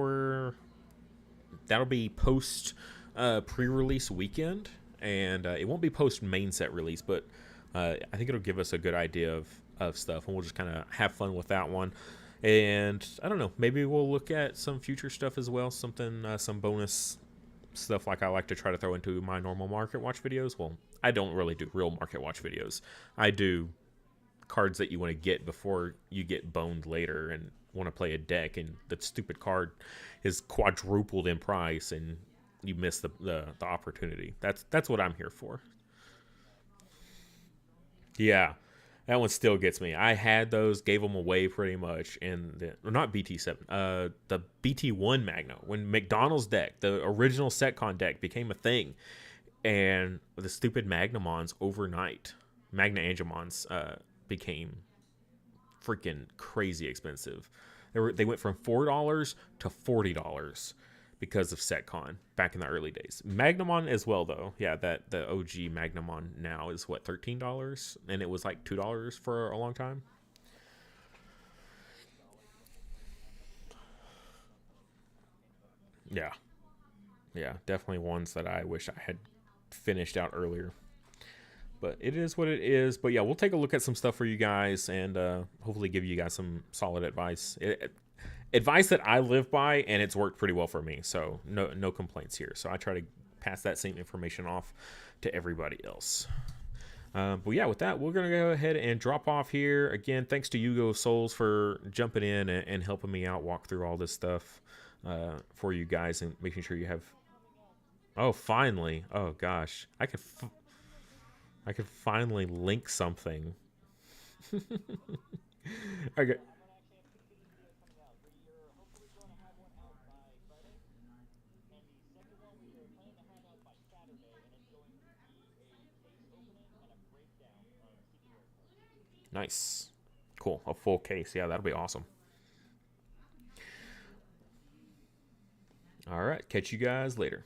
that'll be post pre-release weekend, and it won't be post main set release, but I think it'll give us a good idea of stuff, and we'll just kind of have fun with that one. And I don't know, maybe we'll look at some future stuff as well, something, some bonus stuff like I like to try to throw into my normal market watch videos. Well, I don't really do real market watch videos. I do cards that you want to get before you get boned later and want to play a deck, and the stupid card is quadrupled in price and you miss the opportunity. That's what I'm here for. Yeah, that one still gets me. I had those, gave them away pretty much, and well, not BT7, the BT1 Magno, when McDonald's deck, the original Setcon deck, became a thing, and the stupid Magnamons overnight, Magna Angemons, became freaking crazy expensive. They went from $4 to $40 because of Setcon back in the early days. Magnamon as well, though. Yeah, that the OG Magnamon now is what, $13, and it was like $2 for a long time. Yeah, yeah, definitely ones that I wish I had finished out earlier. But it is what it is. But yeah, we'll take a look at some stuff for you guys and hopefully give you guys some solid advice. Advice that I live by, and it's worked pretty well for me. So no complaints here. So I try to pass that same information off to everybody else. But yeah, with that, we're going to go ahead and drop off here. Again, thanks to Yugo Souls for jumping in and helping me out, walk through all this stuff for you guys and making sure you have... Oh, finally. Oh, gosh. I could finally link something. Okay. Nice. Cool. A full case. Yeah, that'll be awesome. All right. Catch you guys later.